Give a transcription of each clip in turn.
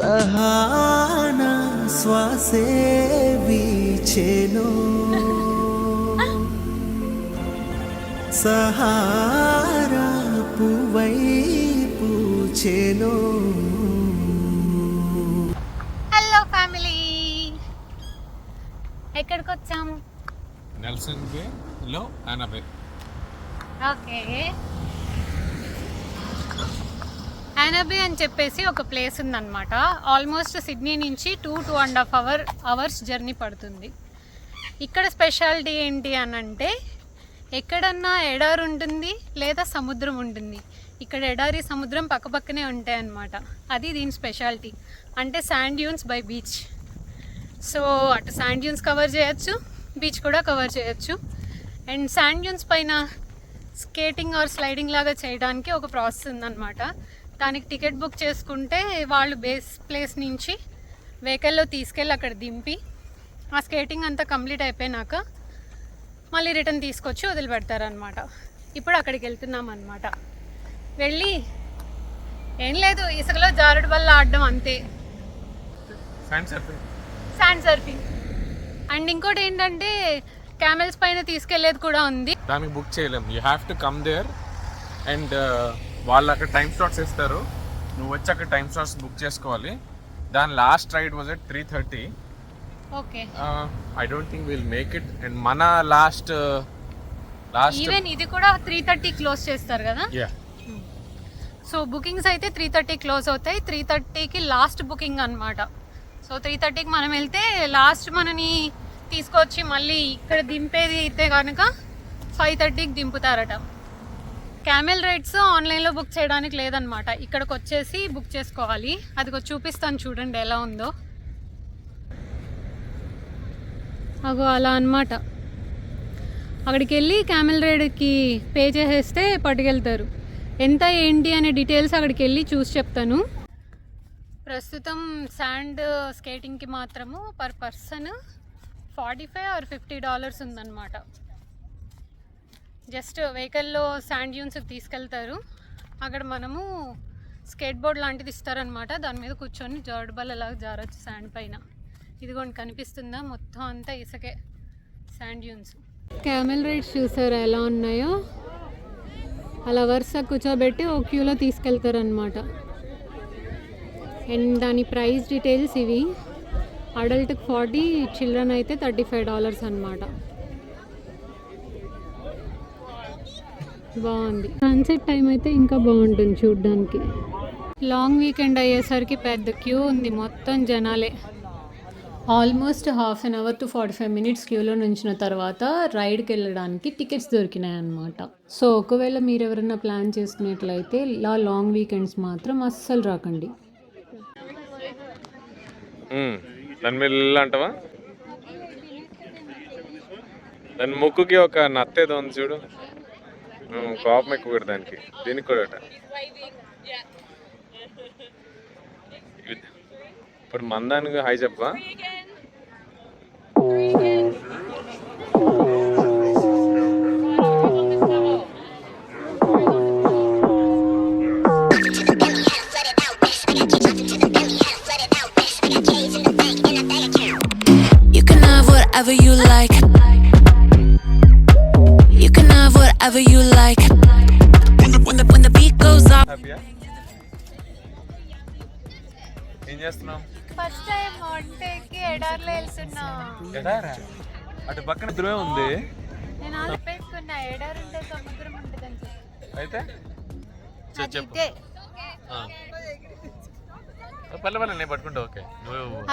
సహానా శ్వాసే వీచెను Sahara పువ్వై పూచెను. Hello family, ఎక్కడికి వచ్చాము? నెల్సన్ బే లో యానాబే. ఓకే, యానాబే అని చెప్పేసి ఒక ప్లేస్ ఉందన్నమాట. ఆల్మోస్ట్ సిడ్నీ నుంచి 2.5 అవర్స్ జర్నీ పడుతుంది. ఇక్కడ స్పెషాలిటీ ఏంటి అని అంటే, ఎక్కడన్నా ఎడారి ఉంటుంది లేదా సముద్రం ఉంటుంది. ఇక్కడ ఎడారి సముద్రం పక్కపక్కనే ఉంటాయి అన్నమాట. అది దీని స్పెషాలిటీ. అంటే sand dunes by beach. So అటు శాండ్ డ్యూన్స్ కవర్ చేయొచ్చు, బీచ్ కూడా కవర్ చేయొచ్చు. అండ్ శాండ్ డ్యూన్స్ పైన స్కేటింగ్ ఆర్ స్లైడింగ్ లాగా చేయడానికి ఒక ప్రాసెస్ ఉందన్నమాట. దానికి టికెట్ బుక్ చేసుకుంటే వాళ్ళు బేస్ ప్లేస్ నుంచి వెహికల్లో తీసుకెళ్ళి అక్కడ దింపి ఆ స్కేటింగ్ అంతా కంప్లీట్ అయిపోయినాక మళ్ళీ రిటర్న్ తీసుకొచ్చి వదిలిపెడతారనమాట. ఇప్పుడు అక్కడికి వెళ్తున్నాం అనమాట. వెళ్ళి ఏం లేదు, ఇసుకలో జారుడు బల్ల ఆడడం అంతే, శాండ్ సర్ఫింగ్. అండ్ ఇంకోటి ఏంటంటే క్యామెల్స్ పైన తీసుకెళ్లేది కూడా ఉంది. దానికి బుక్ చేయలేం, you have to come there and వాళ్ళు అక్కడ టైం స్లాట్స్ ఇస్తారు. నువ్వు వచ్చి అక్కడ టైం స్లాట్స్ బుక్ చేసుకోవాలి. దాని last ride was at 3:30. Okay, I don't think will make it. And మన లాస్ట్ ఈవెన్ ఇది కూడా 3:30 క్లోజ్ చేస్తారు కదా. సో బుకింగ్స్ అయితే 3:30 క్లోజ్ అవుతాయి. 3:30కి లాస్ట్ బుకింగ్ అనమాట. సో 3:30కి మనం వెళ్తే లాస్ట్ మనని తీసుకొచ్చి మళ్ళీ ఇక్కడ దింపేది అయితే కనుక 5:30కి దింపుతారట. క్యామెల్ రైడ్స్ ఆన్లైన్లో బుక్ చేయడానికి లేదనమాట. ఇక్కడికి వచ్చేసి బుక్ చేసుకోవాలి. అది చూపిస్తాను చూడండి ఎలా ఉందో. అగో అలా అనమాట. అక్కడికి వెళ్ళి క్యామెల్ రైడ్కి పే చేసేస్తే పట్టుకెళ్తారు. ఎంత ఏంటి అనే డీటెయిల్స్ అక్కడికి వెళ్ళి చూసి చెప్తాను. ప్రస్తుతం శాండ్ స్కేటింగ్కి మాత్రము పర్ పర్సన్ $45 or $50 ఉందన్నమాట. జస్ట్ వెహికల్లో శాండ్ డ్యూన్స్కి తీసుకెళ్తారు. అక్కడ మనము స్కేట్ బోర్డ్ లాంటిది ఇస్తారనమాట. దాని మీద కూర్చొని జారుడు బల్లలాగా జారొచ్చు శాండ్ పైన. ఇదిగోండి కనిపిస్తుందా, మొత్తం అంతా ఇసుకే, శాండ్ డ్యూన్స్. క్యామెల్ రైడ్స్ చూసారా ఎలా ఉన్నాయో? అలా వరుస కూర్చోబెట్టి ఓ క్యూలో తీసుకెళ్తారనమాట. అండ్ దాని ప్రైస్ డీటెయిల్స్ ఇవి. అడల్ట్కి 40, చిల్డ్రన్ అయితే $35 అనమాట. బాగుంది. సన్సెట్ టైం అయితే ఇంకా బాగుంటుంది చూడ్డానికి. లాంగ్ వీకెండ్ అయ్యేసరికి పెద్ద క్యూ ఉంది, మొత్తం జనాలే. Almost half an hour to 45 minutes క్యూలో నుంచిన తర్వాత రైడ్కి వెళ్ళడానికి టికెట్స్ దొరికినాయి అన్నమాట. సో ఒకవేళ మీరు ఎవరైనా ప్లాన్ చేసుకునేట్లయితే ఇలా లాంగ్ వీకెండ్స్ మాత్రం అస్సలు రాకండి. దాని మీద అంటావా? దాని ముక్కుకి ఒక నత్తేదో ఉంది చూడు, కోపం ఎక్కువ దానికి. దీనికి కూడా ఇప్పుడు మందానికి హై చెప్పా. You can have whatever you like. You can have whatever you like. When the beat goes up. ఏం చేస్తున్నావు? ఫస్ట్ టైం వంటకి ఎడార్లో వెళ్తున్నా. ఎడారా? అటు పక్కన ధ్రువే ఉంది. నేను ఆలోపేసుకున్నా ఎడారు ఉంటే సముద్రం ఉంటుందని చెప్పి. అయితే పల్లె పల్లె నేను పట్టుకుంటా. ఓకే,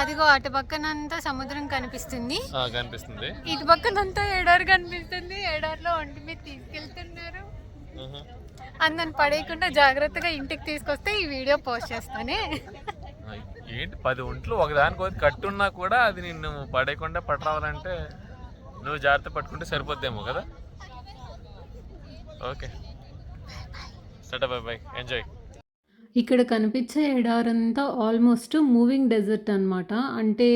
అదిగో అటు పక్కనంతా సముద్రం కనిపిస్తుంది, కనిపిస్తుంది. ఇటు పక్కనంతా ఎడారు కనిపిస్తుంది. ఎడారిలో ఒంటి మీద తీసుకెళ్తున్నారు. అందరిని పడేయకుండా జాగ్రత్తగా ఇంటికి తీసుకొస్తే ఈ వీడియో పోస్ట్ చేస్తానే. ఏంటి 10 ఒంట్లు ఒకదానికి కట్టున్నా కూడా అది నిన్ను పడేయకుండా పట్టరావాలంటే నువ్వు జాగ్రత్త పట్టుకుంటే సరిపోద్దేమో కదా. ఓకే, సరే, బై బై, ఎంజాయ్. ఇక్కడ కనిపించే ఎడారంతా ఆల్మోస్ట్ మూవింగ్ డెజర్ట్ అనమాట. అంటే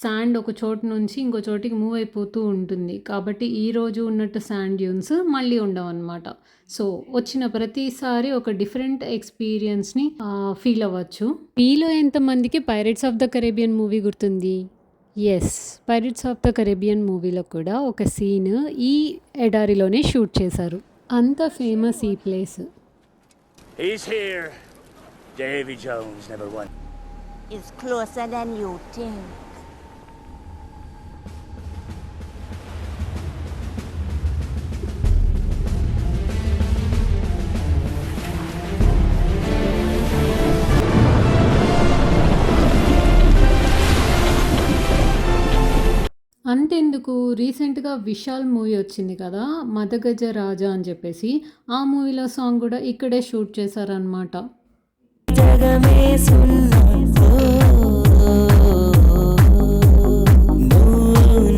శాండ్ ఒక చోటు నుంచి ఇంకో చోటికి మూవ్ అయిపోతూ ఉంటుంది. కాబట్టి ఈరోజు ఉన్నట్టు శాండ్ డ్యూన్స్ మళ్ళీ ఉండవన్నమాట. సో వచ్చిన ప్రతిసారి ఒక డిఫరెంట్ ఎక్స్పీరియన్స్ని ఫీల్ అవ్వచ్చు. మీలో ఎంతమందికి pirates of the Caribbean movie గుర్తుంది? Yes, pirates of the Caribbean మూవీలో కూడా ఒక సీన్ ఈ ఎడారిలోనే షూట్ చేశారు. అంత ఫేమస్ ఈ place. He's here. Davy Jones never won. It's closer than you think. అంతెందుకు, రీసెంట్గా విశాల్ మూవీ వచ్చింది కదా, మదగజ రాజా అని చెప్పేసి, ఆ మూవీలో సాంగ్ కూడా ఇక్కడే షూట్ చేశారనమాట. జగమే సున్నా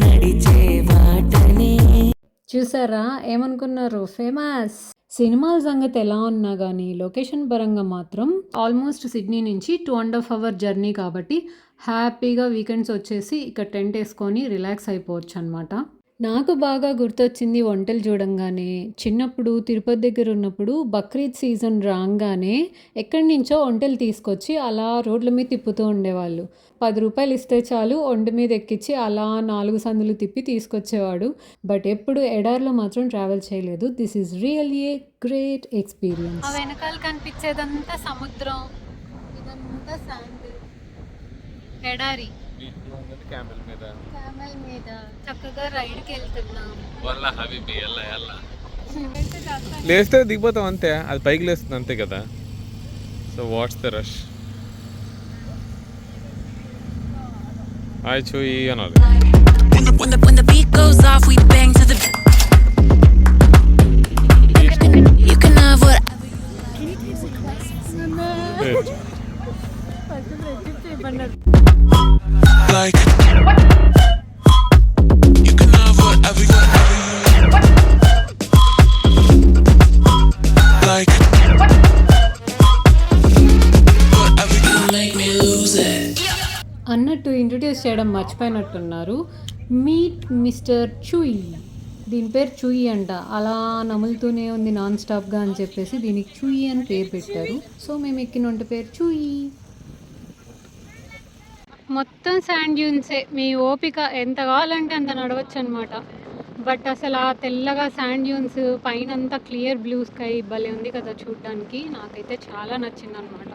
నడిచే వాటనే. చూసారా, ఏమనుకున్నారు? ఫేమస్. సినిమాల సంగతి ఎలా ఉన్నా కానీ లొకేషన్ పరంగా మాత్రం ఆల్మోస్ట్ సిడ్నీ నుంచి 2.5 hour జర్నీ కాబట్టి హ్యాపీగా వీకెండ్స్ వచ్చేసి ఇక్కడ టెంట్ వేసుకొని రిలాక్స్ అయిపోవచ్చు అనమాట. నాకు బాగా గుర్తొచ్చింది వంటలు చూడంగానే, చిన్నప్పుడు తిరుపతి దగ్గర ఉన్నప్పుడు బక్రీద్ సీజన్ రాగానే ఎక్కడి నుంచో వంటలు తీసుకొచ్చి అలా రోడ్ల మీద తిప్పుతూ ఉండేవాళ్ళు. 10 రూపాయలు ఇస్తే చాలు ఒంటి మీద ఎక్కించి అలా 4 సందులు తిప్పి తీసుకొచ్చేవాడు. బట్ ఎప్పుడు ఎడార్లో మాత్రం ట్రావెల్ చేయలేదు. This is really a great experience. ఆ వెనకాల కనిపించేదంతా సముద్రం, ఇదంతా శాండ్, ఎడారి, క్యామెల్ మీద క్యామెల్ మీద చక్కగా రైడ్కి వెళ్తున్నాం. లేస్తే దిగిపోతాం అంతే, అది పైకి లేస్తుంది అంతే కదా. So what's the rush? హాయ్ చూయి అనాలి. When the beat goes off, we bang to the. You can have what. Like you can have whatever you like whatever you make me lose it. అన్నట్టు ఇంట్రడ్యూస్ చేయడం మర్చిపోయినట్టున్నారు. Meet mister చూయి. దీని పేరు చూయి అంట. అలా నములుతూనే ఉంది నాన్ స్టాప్గా అని చెప్పేసి దీనికి చూయి అని పేరు పెట్టారు. సో మేము ఎక్కిన పేరు చూయి. మొత్తం శాండ్ డ్యూన్సే. మీ ఓపిక ఎంత కావాలంటే అంత నడవచ్చు అనమాట. బట్ అసలు ఆ తెల్లగా శాండ్ డ్యూన్స్ పైన అంతా క్లియర్ బ్లూ స్కై భలే ఉంది కదా చూడడానికి. నాకైతే చాలా నచ్చింది అనమాట.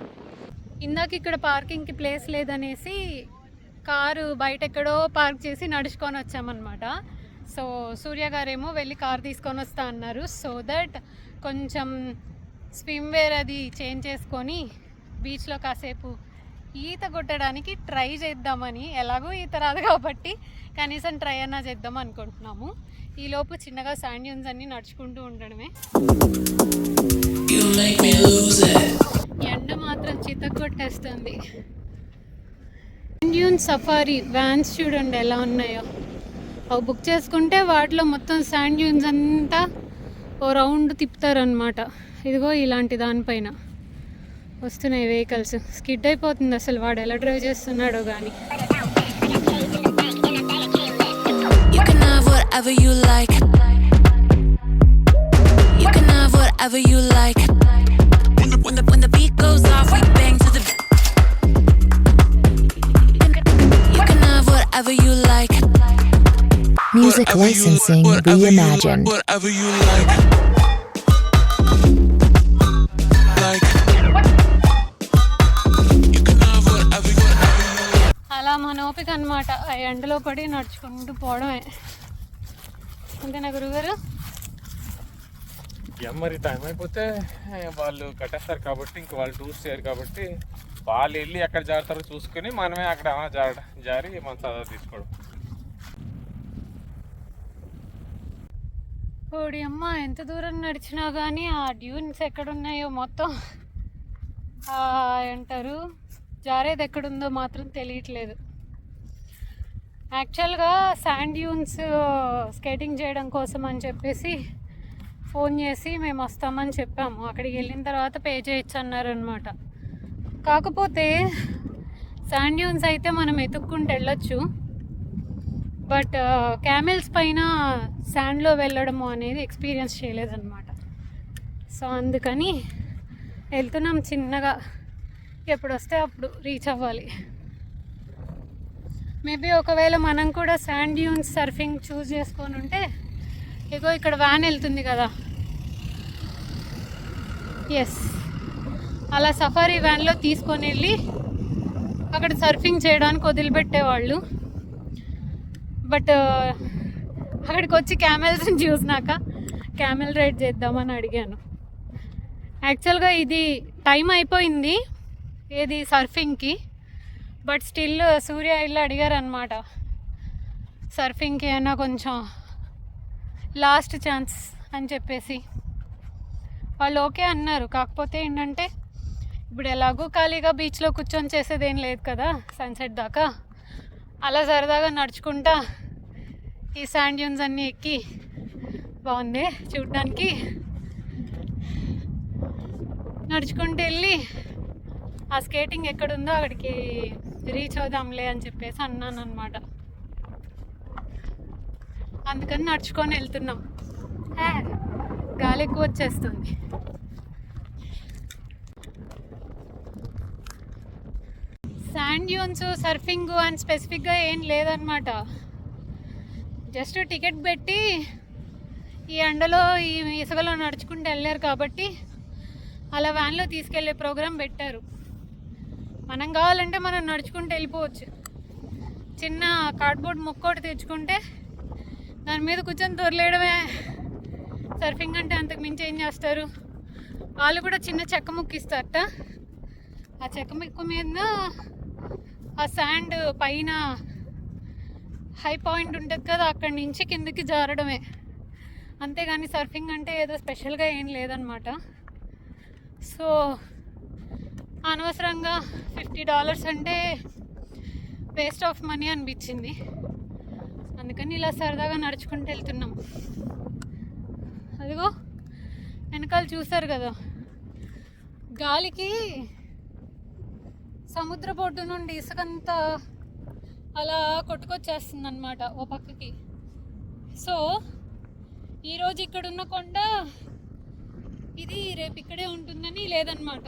ఇందాక ఇక్కడ పార్కింగ్కి ప్లేస్ లేదనేసి కారు బయట ఎక్కడో పార్క్ చేసి నడుచుకొని వచ్చామన్నమాట. సో సూర్య గారేమో వెళ్ళి కారు తీసుకొని వస్తా అన్నారు. సో దట్ కొంచెం స్విమ్ వేర్ అది చేంజ్ చేసుకొని బీచ్లో కాసేపు ఈత కొట్టడానికి ట్రై చేద్దామని. ఎలాగో ఈత రాదు కాబట్టి కనీసం ట్రై అన్నా చేద్దాం అనుకుంటున్నాము. ఈలోపు చిన్నగా శాండ్ డ్యూన్స్ అన్నీ నడుచుకుంటూ ఉండడమే. ఎండ మాత్రం చితగొట్టేస్తుంది. శాండ్ డ్యూన్ సఫారీ వ్యాన్స్ చూడండి ఎలా ఉన్నాయో. అవి బుక్ చేసుకుంటే వాటిలో మొత్తం శాండ్ డ్యూన్స్ అంతా ఓ రౌండ్ తిప్పుతారనమాట. ఇదిగో ఇలాంటి దానిపైన వస్తున్నాయి వెహికల్స్. స్కిడ్ అయిపోతుంది అసలు, వాడు ఎలా డ్రైవ్ చేస్తున్నాడో కానీ. You can have whatever you like. You can have whatever you like. When the beat goes off, we bang to the. You can have whatever you like. Music licensing reimagined. Whatever you like. Like you can have whatever you like. అలా మన ఓపిక అనమాట. ఆ ఎండలో పడి నడుచుకుంటూ పోవడమే. అంతేనా గురుగారు? మరి టైం అయిపోతే వాళ్ళు కట్టేస్తారు కాబట్టి ఇంక వాళ్ళు టూర్స్ చేయరు కాబట్టి వాళ్ళు వెళ్ళి ఎక్కడ జారుతారో చూసుకుని మనమే అక్కడ జారి మన సదా తీసుకోవడం. ఓడి అమ్మ, ఎంత దూరం నడిచినా కానీ ఆ డ్యూన్స్ ఎక్కడున్నాయో మొత్తం అంటారు జారేది ఎక్కడుందో మాత్రం తెలియట్లేదు. యాక్చువల్గా శాండ్ డ్యూన్స్ స్కేటింగ్ చేయడం కోసం అని చెప్పేసి ఫోన్ చేసి మేము వస్తామని చెప్పాము. అక్కడికి వెళ్ళిన తర్వాత పే చేయొచ్చు అన్నారనమాట. కాకపోతే శాండ్ డ్యూన్స్ అయితే మనం ఎత్తుక్కుంటూ వెళ్ళొచ్చు. బట్ క్యామెల్స్ పైన శాండ్లో వెళ్ళడము అనేది ఎక్స్పీరియన్స్ చేయలేదన్నమాట. సో అందుకని వెళ్తున్నాం చిన్నగా, ఎప్పుడు వస్తే అప్పుడు రీచ్ అవ్వాలి. మేబీ ఒకవేళ మనం కూడా శాండ్ డ్యూన్స్ సర్ఫింగ్ చూస్ చేసుకొని ఉంటే, ఇగో ఇక్కడ వ్యాన్ వెళ్తుంది కదా, ఎస్, అలా సఫారీ వ్యాన్లో తీసుకొని వెళ్ళి అక్కడ సర్ఫింగ్ చేయడానికి వదిలిపెట్టేవాళ్ళు. బట్ అక్కడికి వచ్చి క్యామెల్స్ని చూసినాక క్యామెల్ రైడ్ చేద్దామని అడిగాను. యాక్చువల్గా ఇది టైం అయిపోయింది ఏది సర్ఫింగ్కి, బట్ స్టిల్ సూర్య ఇల్లు అడిగారు అనమాట సర్ఫింగ్కి అయినా కొంచెం లాస్ట్ ఛాన్స్ అని చెప్పేసి. వాళ్ళు ఓకే అన్నారు. కాకపోతే ఏంటంటే ఇప్పుడు ఎలాగో ఖాళీగా బీచ్లో కూర్చొని చేసేదేం లేదు కదా సన్సెట్ దాకా, అలా సరదాగా నడుచుకుంటా ఈ శాండ్ డ్యూన్స్ అన్నీ ఎక్కి బాగుంది చూడడానికి. నడుచుకుంటూ వెళ్ళి ఆ స్కేటింగ్ ఎక్కడుందో అక్కడికి రీచ్ అవుదాంలే అని చెప్పేసి అన్నాను అనమాట. అందుకని నడుచుకొని వెళ్తున్నాం. గాలి ఎక్కువ వచ్చేస్తుంది. శాండ్ డ్యూన్స్ సర్ఫింగ్ అని స్పెసిఫిక్గా ఏం లేదనమాట. జస్ట్ టికెట్ పెట్టి ఈ ఎండలో ఈ ఇసుకలో నడుచుకుంటూ వెళ్ళారు కాబట్టి అలా వ్యాన్లో తీసుకెళ్లే ప్రోగ్రాం పెట్టారు. మనం కావాలంటే మనం నడుచుకుంటూ వెళ్ళిపోవచ్చు. చిన్న కార్డ్బోర్డ్ ముక్కోటి తెచ్చుకుంటే దాని మీద కూర్చొని దొరలేయడమే. సర్ఫింగ్ అంటే అంతకు మించి ఏం చేస్తారు? వాళ్ళు కూడా చిన్న చెక్క ముక్కు ఇస్తారట. ఆ చెక్క ముక్కు మీద ఆ శాండ్ పైన హై పాయింట్ ఉంటుంది కదా, అక్కడి నుంచి కిందకి జారడమే. అంతేగాని సర్ఫింగ్ అంటే ఏదో స్పెషల్గా ఏం లేదనమాట. సో అనవసరంగా $50 అంటే వేస్ట్ ఆఫ్ మనీ అనిపించింది. అందుకని ఇలా సరదాగా నడుచుకుంటూ వెళ్తున్నాం. అదిగో వెనకాల చూసారు కదా, గాలికి సముద్ర బొడ్డు నుండి ఇసుకంతా అలా కొట్టుకొచ్చేస్తుంది అన్నమాట ఓ పక్కకి. సో ఈరోజు ఇక్కడున్న కొండ ఇది రేపు ఇక్కడే ఉంటుందని లేదన్నమాట.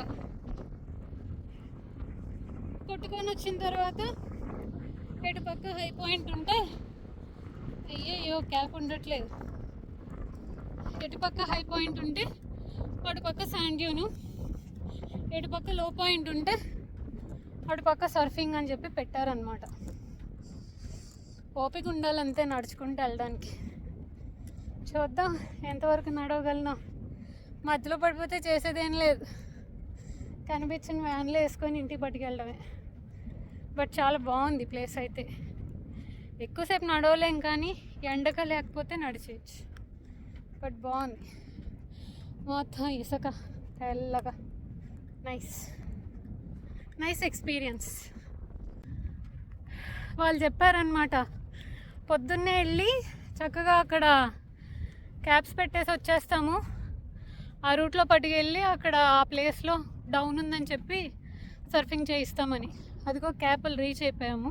కొట్టుకొని వచ్చిన తర్వాత ఇటు పక్క హై పాయింట్ ఉంటే, అయ్యో క్యాప్ ఉండట్లేదు, ఇటు పక్క హై పాయింట్ ఉంటే అటు పక్క శాండ్ డ్యూను, ఇటు పక్క లో పాయింట్ ఉంటే అటు పక్క సర్ఫింగ్ అని చెప్పి పెట్టారనమాట. ఓపిక ఉండాలంతే నడుచుకుంటూ వెళ్ళడానికి. చూద్దాం ఎంతవరకు నడవగలను. మధ్యలో పడిపోతే చేసేదేం లేదు, కనిపించిన వ్యాన్లో వేసుకొని ఇంటికి పట్టుకెళ్ళడమే. బట్ చాలా బాగుంది ప్లేస్ అయితే. ఎక్కువసేపు నడవలేం కానీ ఎండక లేకపోతే నడిచేయచ్చు. బట్ బాగుంది, మొత్తం ఇసుక తెల్లగా. Nice experience. వాళ్ళు చెప్పారనమాట పొద్దున్నే వెళ్ళి చక్కగా అక్కడ క్యాబ్స్ పెట్టేసి వచ్చేస్తాము, ఆ రూట్లో పట్టుకెళ్ళి అక్కడ ఆ ప్లేస్లో డౌన్ ఉందని చెప్పి సర్ఫింగ్ చేయిస్తామని. అదిగో క్యాప్లు రీచ్ అయిపోయాము.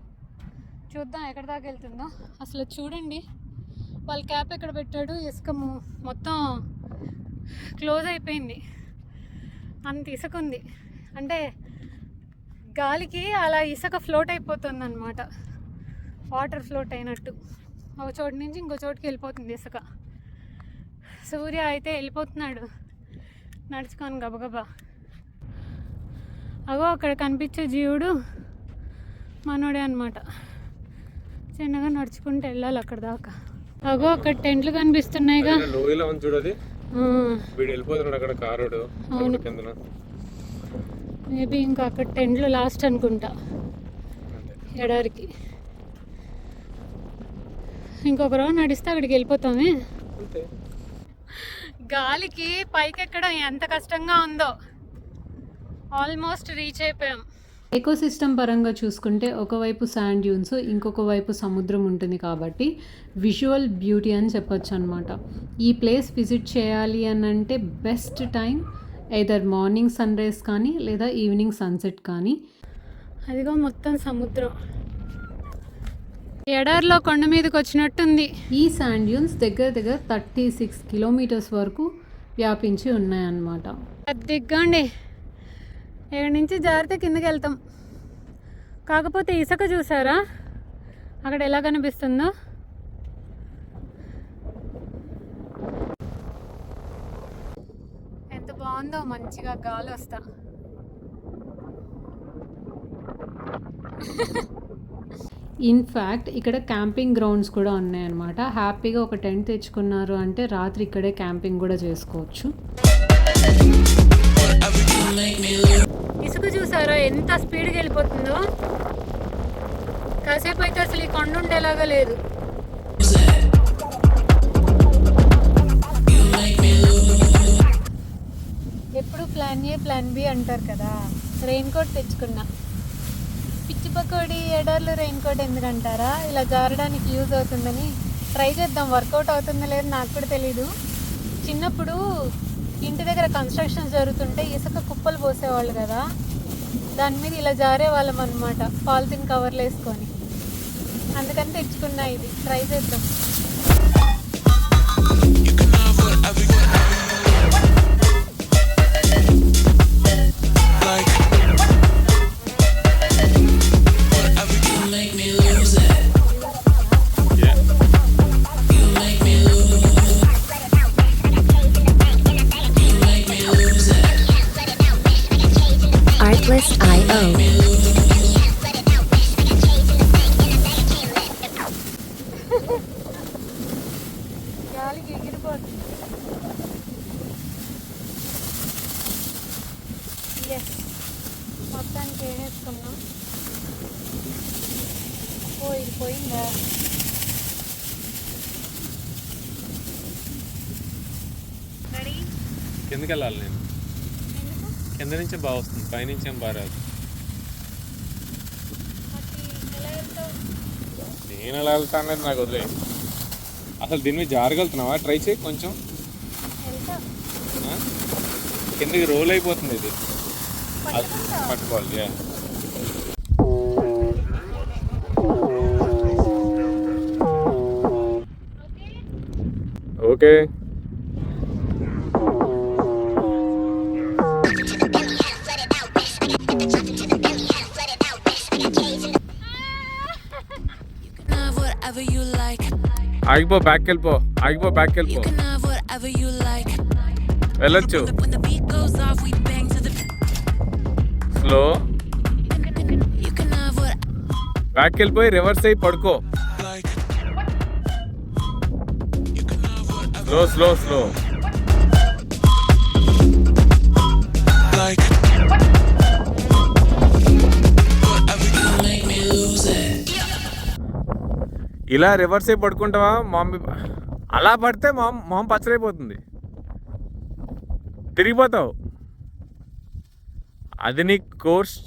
చూద్దాం ఎక్కడి దాకా వెళ్తుందో. అసలు చూడండి వాళ్ళ క్యాప్ ఎక్కడ పెట్టాడు, ఇసుక మొత్తం క్లోజ్ అయిపోయింది, అంత ఇసుక ఉంది. అంటే గాలికి అలా ఇసుక ఫ్లోట్ అయిపోతుంది అన్నమాట, వాటర్ ఫ్లోట్ అయినట్టు. ఒక చోటు నుంచి ఇంకో చోటుకి వెళ్ళిపోతుంది ఇసుక. సూర్య అయితే వెళ్ళిపోతున్నాడు నడుచుకొని గబగబా. అగో అక్కడ కనిపించే జీవుడు మనోడే అనమాట. చిన్నగా నడుచుకుంటూ వెళ్ళాలి అక్కడ దాకా. అగో అక్కడ టెంట్లు కనిపిస్తున్నాయిగా. అవును, మేబీ ఇంకా అక్కడ టెంట్లు లాస్ట్ అనుకుంటా ఎడారికి. ఇంకొక రోజు నడిస్తే అక్కడికి వెళ్ళిపోతామే. గాలికి పైకి ఎక్కడం ఎంత కష్టంగా ఉందో. ఆల్మోస్ట్ రీచ్ అయిపోయాం. ఎకోసిస్టమ్ పరంగా చూసుకుంటే ఒకవైపు శాండ్ డ్యూన్స్, ఇంకొక వైపు సముద్రం ఉంటుంది కాబట్టి విజువల్ బ్యూటీ అని చెప్పొచ్చు అనమాట. ఈ ప్లేస్ విజిట్ చేయాలి అని అంటే best time either morning sunrise కానీ లేదా ఈవినింగ్ సన్సెట్ కానీ. అదిగో మొత్తం సముద్రం. ఎడారిలో కొండ మీదకి వచ్చినట్టుంది. ఈ శాండ్ డ్యూన్స్ దగ్గర దగ్గర 36 కిలోమీటర్స్ వరకు వ్యాపించి ఉన్నాయన్నమాట. అది దిగ్గండి, ఇక్కడ నుంచి జారితే కిందకి వెళ్తాం. కాకపోతే ఇసుక చూసారా అక్కడ ఎలా కనిపిస్తుందో. ఎంత బాగుందో, మంచిగా గాలి వస్తా. ఇన్ఫ్యాక్ట్ ఇక్కడ క్యాంపింగ్ గ్రౌండ్స్ కూడా ఉన్నాయన్నమాట. హ్యాపీగా ఒక టెంట్ తెచ్చుకున్నారు అంటే రాత్రి ఇక్కడే క్యాంపింగ్ కూడా చేసుకోవచ్చు. ఇసుక చూసారా ఎంత స్పీడ్గా వెళ్ళిపోతుందో. కాసేపు అయితే అసలు ఈ కొండ ఉండేలాగా లేదు. ఎప్పుడు ప్లాన్ ఏ ప్లాన్ బి అంటారు కదా. రెయిన్ కోట్ తెచ్చుకున్నా. పిచ్చి పకోడి ఎడార్లు రెయిన్ కోట్ ఎందుకంటారా, ఇలా జారడానికి యూజ్ అవుతుందని ట్రై చేద్దాం. వర్కౌట్ అవుతుందో లేదో నాకు కూడా తెలీదు. చిన్నప్పుడు ఇంటి దగ్గర కన్స్ట్రక్షన్స్ జరుగుతుంటే ఇసుక కుప్పలు పోసేవాళ్ళు కదా, దాని మీద ఇలా జారే వాళ్ళం అనమాట, పాలిథిన్ కవర్లు వేసుకొని. అందుకని తెచ్చుకున్నా. ఇది ట్రై చేద్దాం. Artlist.io. గాలికి ఎగిరిపోతుంది. మొత్తానికి వేసుకున్నాం. ఇది పోయిందా? రెడీ? కిందకి వెళ్ళాలి నేను. కింద నుంచి బాగా వస్తుంది, పైనుంచి ఏం బాగా రాదు. నేను ఎలా వెళ్తా అనేది నాకు వదిలే. అసలు దీని మీద జారగలుగుతున్నావా? ట్రై చేయి కొంచెం. కిందకి రోల్ అయిపోతుంది ఇది. పట్టుకోవాలి. ఓకే. ఆగిపో, బ్యాక్ వెళ్ళిపో. ఆగిపో, బ్యాక్ వెళ్ళిపో. వెళ్ళొచ్చు. స్లో. బ్యాక్ వెళ్ళిపోయి రివర్స్ అయ్యి పడుకో. Slow slow slow. ఇలా రివర్స్ అయి పడుకుంటావా? అలా పడితే మొహం పచ్చరైపోతుంది, తిరిగిపోతావు. అది నీ course.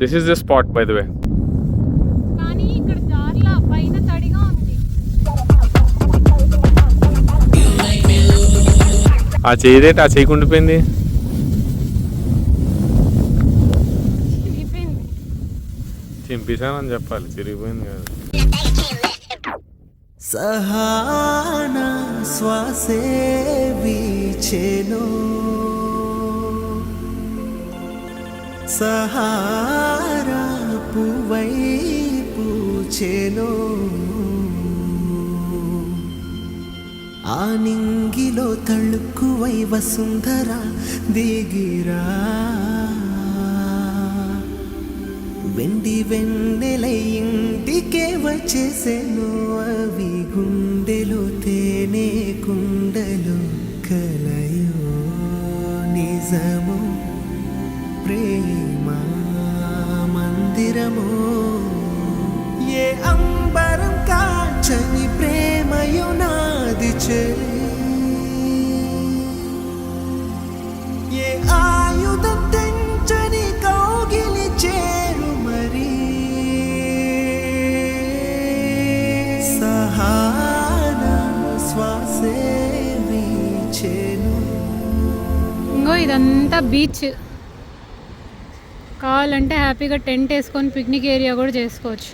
This is the spot, by the way. కానీ ఇక్కడ దారిలో పైన తడిగా ఉంది. ఆ చేయదేంటి, ఆ చేయి ఉండిపోయింది. చింపేశానని చెప్పాలి, చిరిగిపోయింది కాదు. సహానా శ్వాసే వీచెను సహారా పువ్వై పూచెను ఆనింగిలో తళుక్కువై వసుంధర దిగిరా వెండి వెన్నెలై ఇంటికే వచ్చేసెను అవి గుండెలు తేనె కుండలు కలయో నిజము ప్రేమ మందిరము ఏ అంబరం కాచని ప్రేమయు నాది చెలి ఏ ఆయుధం తెంచని కౌగిలి చేరు మరి సహానా శ్వాసే వీచెను. ఇంకో ఇదంతా బీచ్. కావాలంటే హ్యాపీగా టెంట్ వేసుకొని పిక్నిక్ ఏరియా కూడా చేసుకోవచ్చు.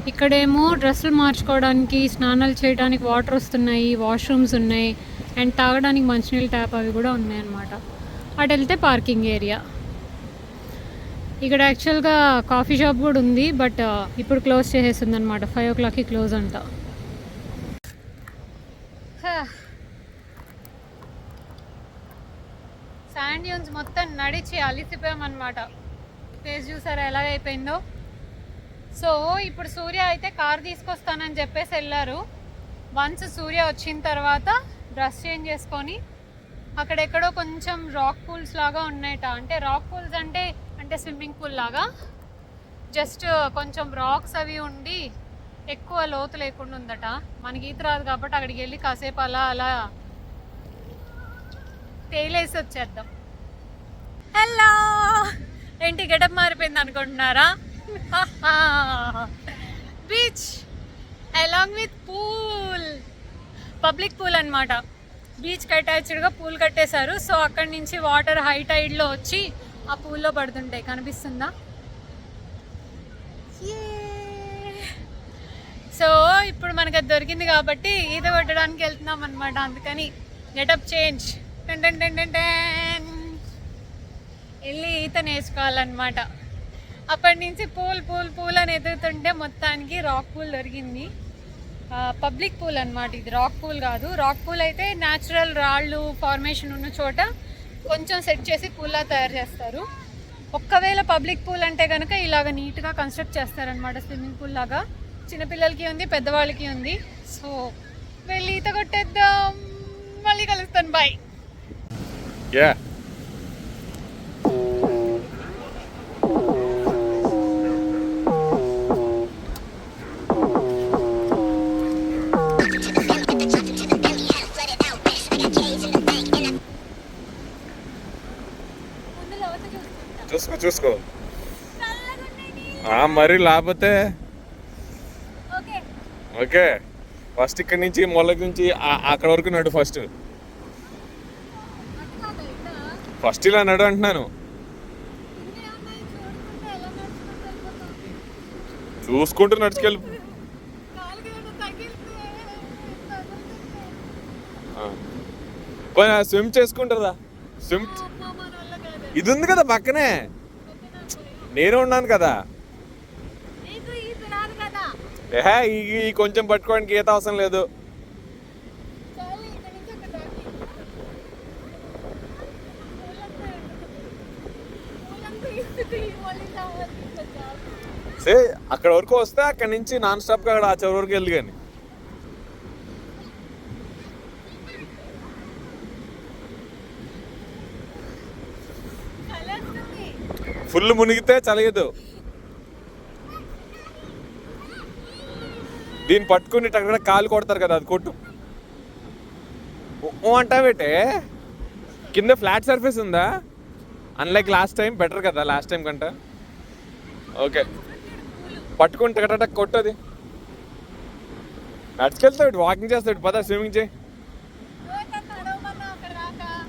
ఇక్కడేమో డ్రెస్సులు మార్చుకోవడానికి, స్నానాలు చేయడానికి వాటర్ వస్తున్నాయి, వాష్రూమ్స్ ఉన్నాయి, అండ్ తాగడానికి మంచినీళ్ళ ట్యాప్ అవి కూడా ఉన్నాయన్నమాట. అటు వెళ్తే పార్కింగ్ ఏరియా. ఇక్కడ యాక్చువల్గా కాఫీ షాప్ కూడా ఉంది, బట్ ఇప్పుడు క్లోజ్ చేసేస్తుంది అనమాట. 5 o'clockకి క్లోజ్ అంట. శాండ్ డ్యూన్స్ మొత్తం నడిచి అలిసిపోయామన్నమాట. ఫేస్ చూసారా ఎలాగైపోయిందో. సో ఇప్పుడు సూర్య అయితే కార్ తీసుకొస్తానని చెప్పేసి వెళ్ళారు. వన్స్ సూర్య వచ్చిన తర్వాత డ్రెస్ చేంజ్ చేసుకొని అక్కడెక్కడో కొంచెం రాక్ పూల్స్ లాగా ఉన్నాయట. అంటే రాక్ పూల్స్ అంటే స్విమ్మింగ్ పూల్ లాగా, జస్ట్ కొంచెం రాక్స్ అవి ఉండి ఎక్కువ లోతు లేకుండా ఉందట. మనకి ఈత రాదు కాబట్టి అక్కడికి వెళ్ళి కాసేపు అలా తేలేసి వచ్చేద్దాం. హలో, ఏంటి గెటప్ మారిపోయింది అనుకుంటున్నారా? Beach along with pool, public pool అనమాట. బీచ్కి అటాచ్డ్గా పూల్ కట్టేశారు. సో అక్కడి నుంచి వాటర్ హై టైడ్లో వచ్చి ఆ పూల్లో పడుతుంటాయి. కనిపిస్తుందా? సో ఇప్పుడు మనకు అది దొరికింది కాబట్టి ఈత కొట్టడానికి వెళ్తున్నాం అనమాట. అందుకని గెటప్ చేంజ్. వెళ్ళి ఈత నేర్చుకోవాలన్నమాట. అప్పటి నుంచి పూల్ అని ఎదుగుతుంటే మొత్తానికి రాక్ పూల్ దొరికింది. పబ్లిక్ పూల్ అనమాట ఇది, రాక్ పూల్ కాదు. రాక్ పూల్ అయితే న్యాచురల్ రాళ్ళు ఫార్మేషన్ ఉన్న చోట కొంచెం సెట్ చేసి పూల్లా తయారు చేస్తారు. ఒక్కవేళ పబ్లిక్ పూల్ అంటే కనుక ఇలాగ నీట్గా కన్స్ట్రక్ట్ చేస్తారనమాట. స్విమ్మింగ్ పూల్ లాగా చిన్నపిల్లలకి ఉంది, పెద్దవాళ్ళకి ఉంది. సో వెళ్ళి ఈత కొట్టేద్దాం. మళ్ళీ కలుస్తాను. బాయ్. చూసుకో మరి లేకపోతే ఓకే. ఫస్ట్ ఇక్కడ నుంచి మొలక నుంచి అక్కడ వరకు నడు. ఫస్ట్ ఇలా నడు అంటున్నాను. చూసుకుంటూ నడుచుకెళ్ళి స్విమ్ చేసుకుంటారా? స్విమ్ ఇది ఉంది కదా పక్కనే, నేను ఉన్నాను కదా. ఈ కొంచెం పట్టుకోవడానికి ఈత అవసరం లేదు. సే అక్కడ వరకు వస్తే అక్కడ నుంచి నాన్ స్టాప్గా అక్కడ ఆ చివరి వరకు వెళ్ళి కానీ ఫుల్ మునిగితే చలియదు. దీన్ని పట్టుకుని అక్కడ కాలు కొడతారు కదా, అది కొట్టు అంటావేటే. కింద ఫ్లాట్ సర్ఫేస్ ఉందా? అన్లైక్ లాస్ట్ టైం బెటర్ కదా, లాస్ట్ టైం కంటే. ఓకే పట్టుకుని టక్ కొట్టది. నడుచుకెళ్తాడు, వాకింగ్ చేస్తాడు. పద స్విమ్మింగ్ చేయి.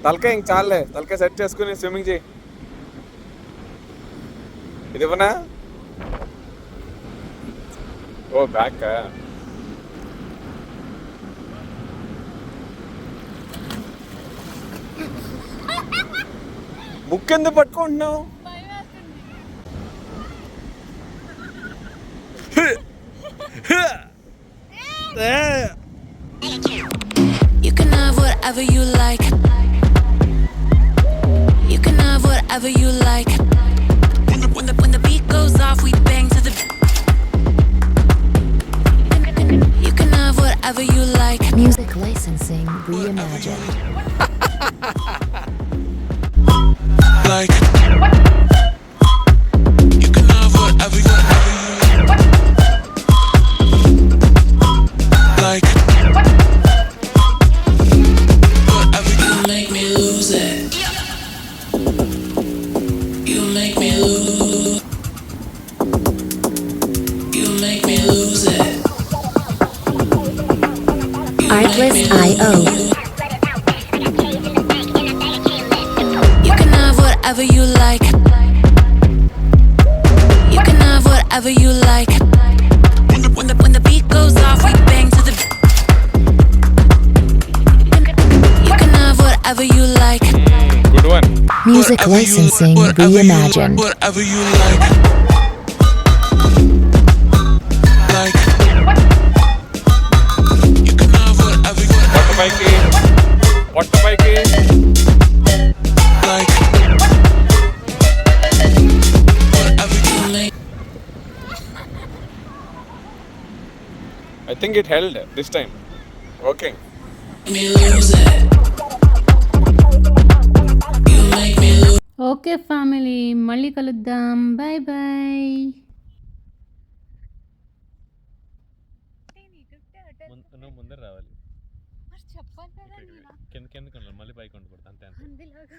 తలకాయ ఇంక చాలే, తలకాయ సెట్ చేసుకుని స్విమ్మింగ్ చేయి. ఇది ఇవ్వనా? ఓ బ్యాక్ బుక్ ఎందుకు పట్టుకుంటున్నావు? You can have whatever you like. You can have whatever you like. When the beat goes off, we bang to the. You can have whatever you like. Music licensing reimagined. Like, you can have whatever you like. Whatever you make me lose it. You make me lose. You make me lose it. Artlist.io. You can have whatever you like. You can have whatever you like. When the beat goes off, we bang to the. You can have whatever you like. Good one. Music licensing reimagined. Whatever you like. Like. You can have whatever you పొట్ట పైకి like. Whatever you make I think it held this time. Okay. me lose it. You make me lose. Okay family, మళ్ళీ కలుద్దాం. Bye bye. నువ్వు ముందర రావాలి. చెప్పాలి కదా కింద మళ్ళీ పైకి ఉండకూడదు. అంతే అంతే. అందులోగా